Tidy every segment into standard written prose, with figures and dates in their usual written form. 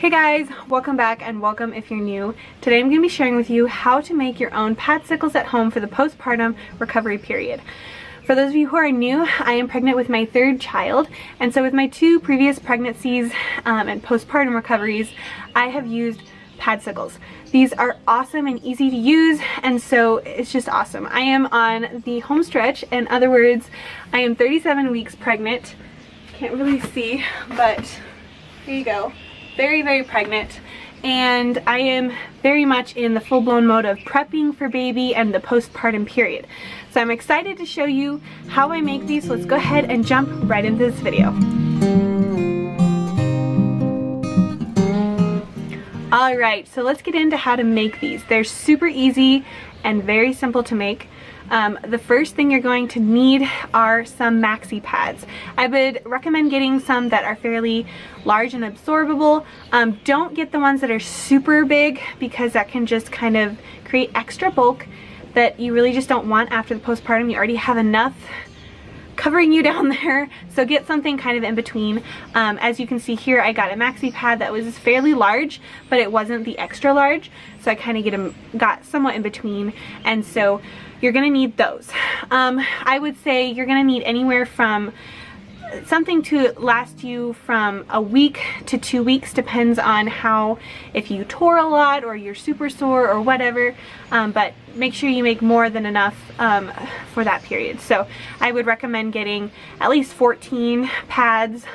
Hey guys, welcome back and welcome if you're new. Today I'm going to be sharing with you how to make your own Padsicles at home for the postpartum recovery period. For those of you who are new, I am pregnant with my third child, and so with my two previous pregnancies and postpartum recoveries, I have used Padsicles. These are awesome and easy to use, and so it's just awesome. I am on the home stretch. In other words, I am 37 weeks pregnant. Can't really see, but here you go. Very, very pregnant, and I am very much in the full-blown mode of prepping for baby and the postpartum period. So I'm excited to show you how I make these. So let's go ahead and jump right into this video. Alright, so let's get into how to make these. They're super easy and very simple to make. The first thing you're going to need are some maxi pads. I would recommend getting some that are fairly large and absorbable. Don't get the ones that are super big, because that can just kind of create extra bulk that you really just don't want after the postpartum. You already have enough covering you down there, so get something kind of in between. As you can see here, I got a maxi pad that was fairly large, but it wasn't the extra large, so I kind of got somewhat in between, and so you're gonna need those. I would say you're gonna need anywhere from something to last you from a week to 2 weeks, depends on if you tore a lot or you're super sore or whatever, but make sure you make more than enough for that period. So I would recommend getting at least 14 pads,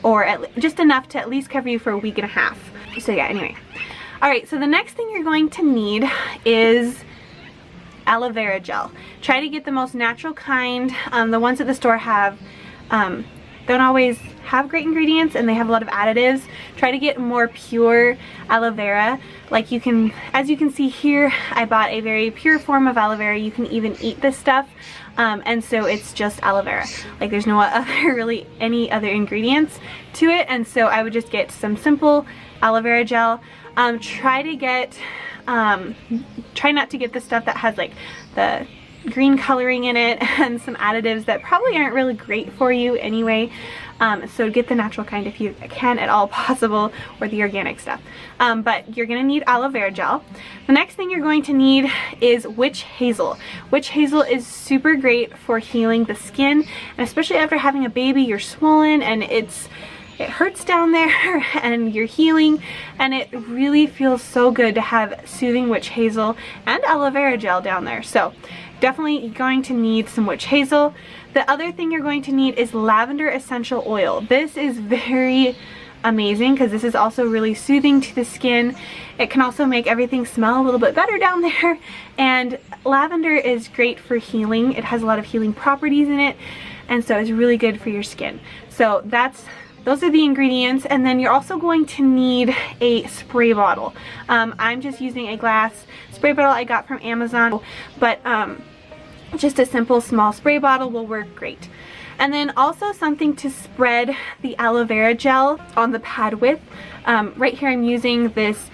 or just enough to at least cover you for a week and a half. So yeah, anyway. Alright, so the next thing you're going to need is aloe vera gel. Try to get the most natural kind. The ones at the store don't always have great ingredients, and they have a lot of additives. Try to get more pure aloe vera. Like as you can see here, I bought a very pure form of aloe vera. You can even eat this stuff, and so it's just aloe vera. Like there's no any other ingredients to it, and so I would just get some simple aloe vera gel. Try not to get the stuff that has like the green coloring in it and some additives that probably aren't really great for you anyway. So get the natural kind if you can at all possible, or the organic stuff. But you're going to need aloe vera gel. The next thing you're going to need is witch hazel. Witch hazel is super great for healing the skin, and especially after having a baby, you're swollen and it hurts down there and you're healing, and it really feels so good to have soothing witch hazel and aloe vera gel down there. So definitely going to need some witch hazel. The other thing you're going to need is lavender essential oil. This is very amazing because this is also really soothing to the skin. It can also make everything smell a little bit better down there, and lavender is great for healing. It has a lot of healing properties in it, and so it's really good for your skin. So those are the ingredients. And then you're also going to need a spray bottle. I'm just using a glass spray bottle I got from Amazon, but just a simple small spray bottle will work great. And then also something to spread the aloe vera gel on the pad with. Right here I'm using this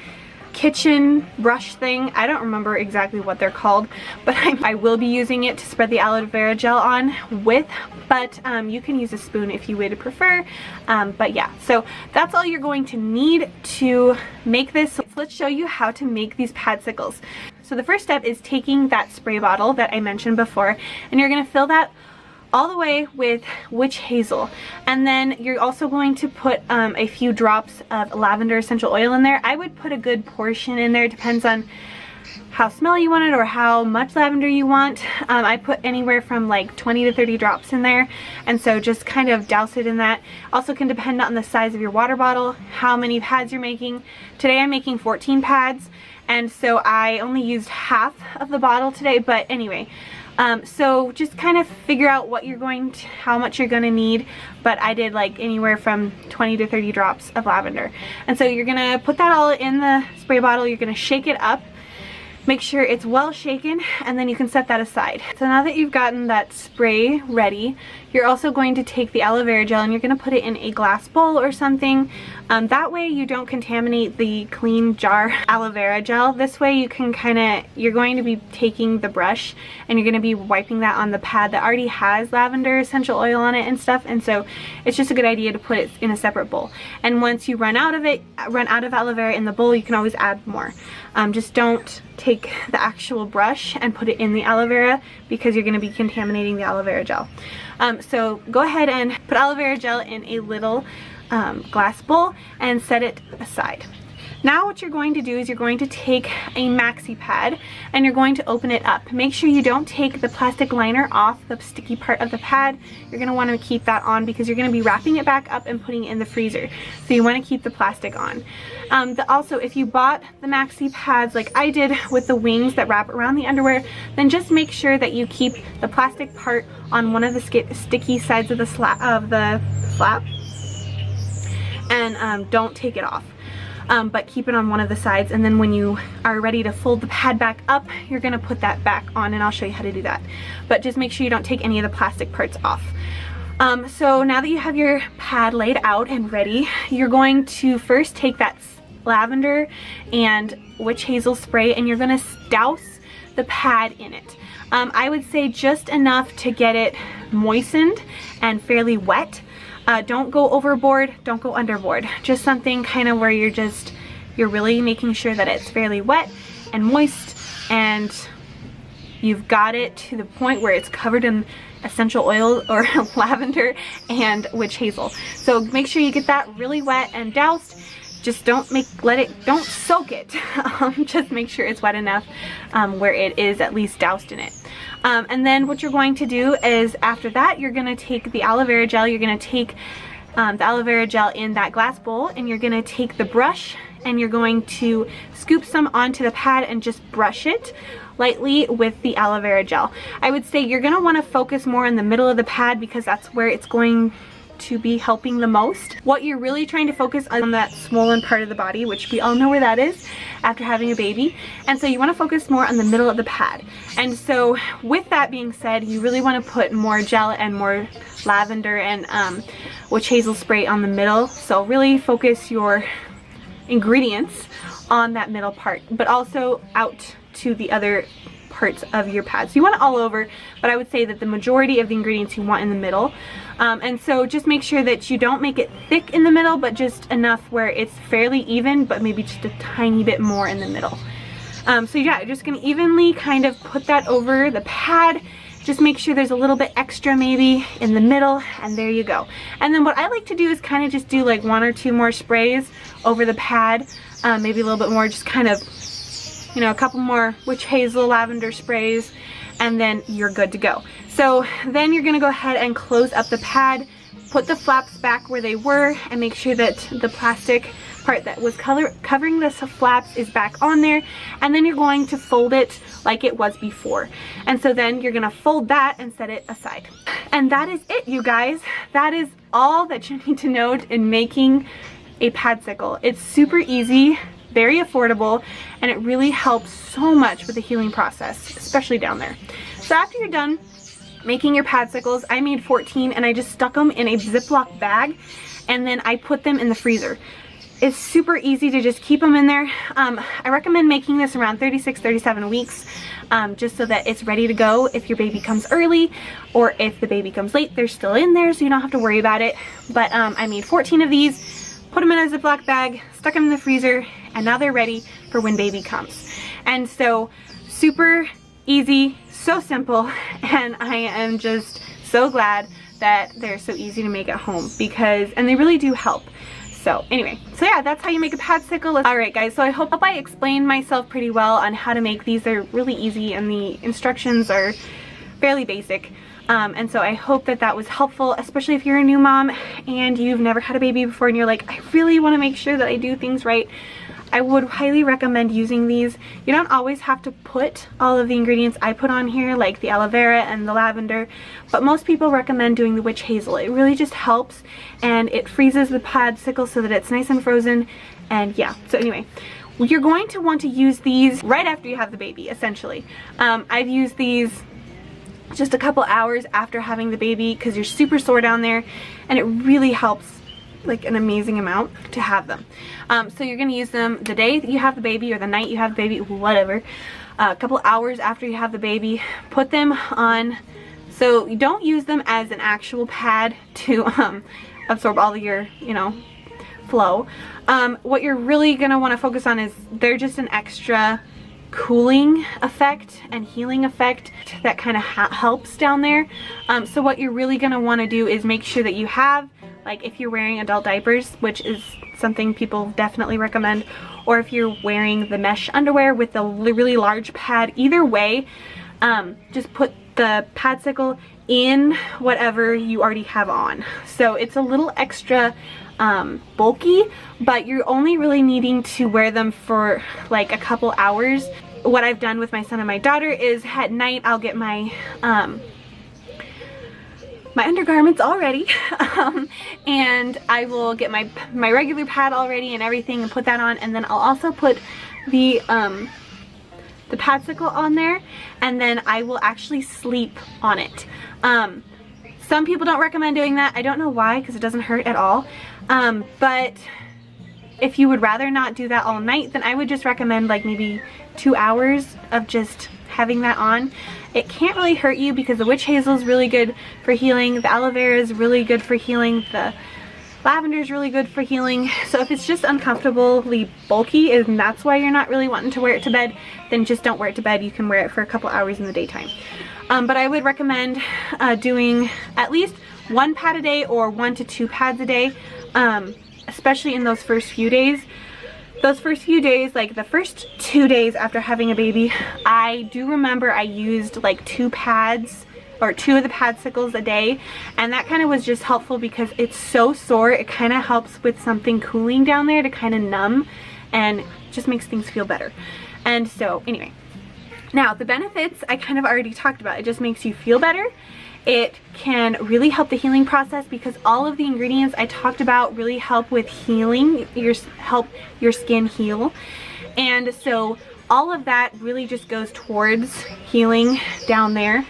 kitchen brush thing. I don't remember exactly what they're called, but I will be using it to spread the aloe vera gel on with, but you can use a spoon if you would prefer. But yeah, so that's all you're going to need to make this. So let's show you how to make these Padsicles. So the first step is taking that spray bottle that I mentioned before, and you're going to fill that all the way with witch hazel, and then you're also going to put a few drops of lavender essential oil in there. I would put a good portion in there. It depends on how smelly you want it or how much lavender you want. I put anywhere from like 20 to 30 drops in there, and so just kind of douse it in that. Also can depend on the size of your water bottle, how many pads you're making. Today I'm making 14 pads, and so I only used half of the bottle today, but anyway. So just kind of figure out how much you're going to need, but I did like anywhere from 20 to 30 drops of lavender. And so you're going to put that all in the spray bottle. You're going to shake it up. Make sure it's well shaken, and then you can set that aside. So now that you've gotten that spray ready, you're also going to take the aloe vera gel and you're going to put it in a glass bowl or something. That way you don't contaminate the clean jar aloe vera gel. This way you can you're going to be taking the brush and you're going to be wiping that on the pad that already has lavender essential oil on it and stuff, and so it's just a good idea to put it in a separate bowl. And once you run out of aloe vera in the bowl, you can always add more. Just don't take the actual brush and put it in the aloe vera, because you're going to be contaminating the aloe vera gel. So go ahead and put aloe vera gel in a little glass bowl and set it aside. Now what you're going to do is you're going to take a maxi pad and you're going to open it up. Make sure you don't take the plastic liner off the sticky part of the pad. You're going to want to keep that on because you're going to be wrapping it back up and putting it in the freezer. So you want to keep the plastic on. Also, if you bought the maxi pads like I did with the wings that wrap around the underwear, then just make sure that you keep the plastic part on one of the sticky sides of the flap and don't take it off. But keep it on one of the sides, and then when you are ready to fold the pad back up, you're going to put that back on, and I'll show you how to do that. But just make sure you don't take any of the plastic parts off. So now that you have your pad laid out and ready, you're going to first take that lavender and witch hazel spray and you're going to douse the pad in it. I would say just enough to get it moistened and fairly wet. Don't go overboard, don't go underboard. Just something kind of where you're really making sure that it's fairly wet and moist, and you've got it to the point where it's covered in essential oil or lavender and witch hazel. So make sure you get that really wet and doused. Just don't soak it. Just make sure it's wet enough where it is at least doused in it. And then what you're going to do is after that, you're going to take the aloe vera gel. You're going to take the aloe vera gel in that glass bowl, and you're going to take the brush and you're going to scoop some onto the pad and just brush it lightly with the aloe vera gel. I would say you're going to want to focus more in the middle of the pad because that's where it's going to be helping the most. What you're really trying to focus on that swollen part of the body, which we all know where that is after having a baby, and so you want to focus more on the middle of the pad. And so with that being said, you really want to put more gel and more lavender and witch hazel spray on the middle. So really focus your ingredients on that middle part, but also out to the other parts of your pad. So you want it all over, but I would say that the majority of the ingredients you want in the middle. And so just make sure that you don't make it thick in the middle, but just enough where it's fairly even, but maybe just a tiny bit more in the middle. So yeah, you're just going to evenly kind of put that over the pad. Just make sure there's a little bit extra maybe in the middle, and there you go. And then what I like to do is kind of just do like 1 or 2 more sprays over the pad, maybe a little bit more, just kind of, you know, a couple more witch hazel lavender sprays, and then you're good to go. So then you're going to go ahead and close up the pad, put the flaps back where they were, and make sure that the plastic part that was covering the flaps is back on there, and then you're going to fold it like it was before. And so then you're going to fold that and set it aside. And that is it, you guys. That is all that you need to know in making a Padscicle. It's super easy, very affordable, and it really helps so much with the healing process, especially down there. So after you're done making your Padscicles, I made 14 and I just stuck them in a Ziploc bag, and then I put them in the freezer. It's super easy to just keep them in there. I recommend making this around 36-37 weeks, just so that it's ready to go if your baby comes early, or if the baby comes late, they're still in there, so you don't have to worry about it. But I made 14 of these, put them in a Ziploc bag, stuck them in the freezer, and now they're ready for when baby comes. And so super easy, so simple, and I am just so glad that they're so easy to make at home, and they really do help. So anyway, so yeah, that's how you make a Padscicle. Alright guys, so I hope I explained myself pretty well on how to make these. They're really easy and the instructions are fairly basic. And so I hope that that was helpful, especially if you're a new mom and you've never had a baby before and you're like, I really want to make sure that I do things right. I would highly recommend using these. You don't always have to put all of the ingredients I put on here, like the aloe vera and the lavender, but most people recommend doing the witch hazel. It really just helps, and it freezes the Padscicle so that it's nice and frozen. And yeah, so anyway, you're going to want to use these right after you have the baby, essentially. I've used these just a couple hours after having the baby because you're super sore down there, and it really helps like an amazing amount to have them. So you're going to use them the day that you have the baby or the night you have the baby, whatever. A couple hours after you have the baby, put them on. So you don't use them as an actual pad to absorb all of your, you know, flow. What you're really going to want to focus on is they're just an extra cooling effect and healing effect that kind of helps down there. So what you're really going to want to do is make sure that you have, like if you're wearing adult diapers, which is something people definitely recommend, or if you're wearing the mesh underwear with the really large pad, either way, just put the Padcicle in whatever you already have on. So it's a little extra bulky, but you're only really needing to wear them for like a couple hours. What I've done with my son and my daughter is at night I'll get my my undergarments all ready and I will get my regular pad all ready and everything and put that on, and then I'll also put the Padcicle on there, and then I will actually sleep on it. Some people don't recommend doing that. I don't know why, because it doesn't hurt at all. But if you would rather not do that all night, then I would just recommend like maybe 2 hours of just having that on. It can't really hurt you because the witch hazel is really good for healing. The aloe vera is really good for healing. The lavender is really good for healing. So if it's just uncomfortably bulky and that's why you're not really wanting to wear it to bed, then just don't wear it to bed. You can wear it for a couple hours in the daytime. But I would recommend doing at least 1 pad a day or 1 to 2 pads a day, especially in those first few days. Those first few days, like the first 2 days after having a baby, I do remember I used like 2 pads or 2 of the Padsicles a day, and that kind of was just helpful because it's so sore. It kind of helps with something cooling down there to kind of numb and just makes things feel better. And so anyway, now the benefits I kind of already talked about. It just makes you feel better. It can really help the healing process because all of the ingredients I talked about really help with healing, help your skin heal. And so all of that really just goes towards healing down there.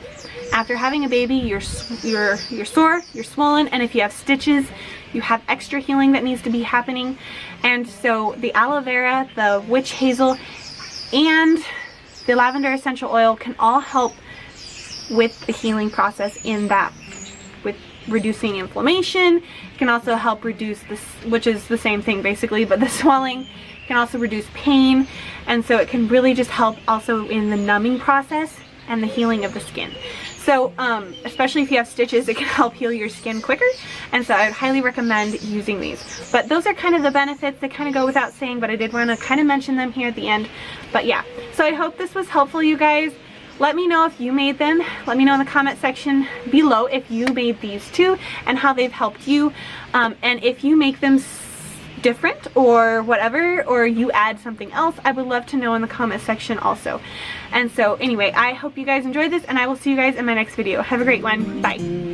After having a baby, you're sore, you're swollen, and if you have stitches, you have extra healing that needs to be happening. And so the aloe vera, the witch hazel, and the lavender essential oil can all help with the healing process in that, with reducing inflammation. It can also help reduce this, which is the same thing basically, but the swelling. It can also reduce pain, and so it can really just help also in the numbing process and the healing of the skin. So especially if you have stitches, it can help heal your skin quicker, and so I would highly recommend using these. But those are kind of the benefits. They kind of go without saying, but I did want to kind of mention them here at the end. But yeah, so I hope this was helpful, you guys. Let me know if you made them. Let me know in the comment section below if you made these too and how they've helped you, and if you make them different or whatever, or you add something else, I would love to know in the comment section also. And so anyway, I hope you guys enjoyed this, and I will see you guys in my next video. Have a great one. Bye.